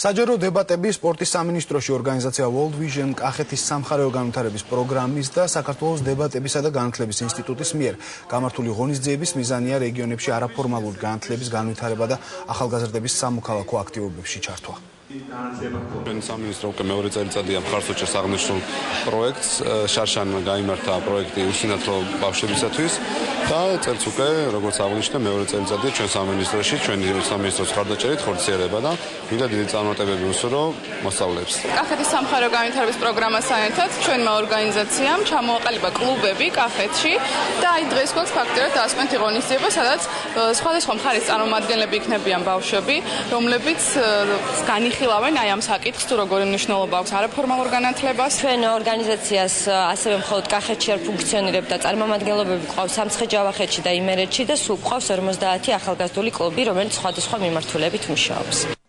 საჯარო დებატები სპორტის სამინისტროში ორგანიზაცია World Vision კახეთის სამხარეო განვითარების პროგრამის და საქართველოს დებატებისა და განათლების ინსტიტუტის მიერ გამართული ღონისძიების მიზანია რეგიონებში არაფორმალური განათლების განვითარება და ახალგაზრდების სამოქალაქო აქტივობებში ჩართვა. სამინისტრო უკვე მეორე წელიწადია მხარს უჭერს აღნიშნულ პროექტს. შარშან გაიმართა პროექტი უსინათლო ბავშვებისათვის და წელს უკვე როგორც აღნიშნე მეორე წელიწადია ჩვენ სამინისტროში ჩვენი სამინისტროს მხარდაჭერით ხორციელება და მინდა დიდი წარმატებები უსურვო მოსწავლეებს. კახეთის სამხარეო განვითარების პროგრამასთან ერთად ჩვენმა ორგანიზაციამ ჩამოაყალიბა კლუბები კახეთში და აი დღეს გვაქვს ფაქტობრივად დასკვეთი ღონისძიება, სადაც სხვადასხვა მხარის წარმომადგენლები იქნებიან ბავშვები, რომლებიც განიხილავენ აი ამ საკითხს, თუ როგორი მნიშვნელობა აქვს არაფორმალურ განათლებას. ჩვენ ორგანიზაციას ასევე მხოლოდ კახეთში არ ფუნქციონირებდა წარმომადგენლობები გვყავს სამცხე-ჯავახეთში და იმერეთში და სულ გვყავს 50 ახალგაზრდული კლუბი, რომელიც სხვადასხვა მიმართულებით მუშაობს.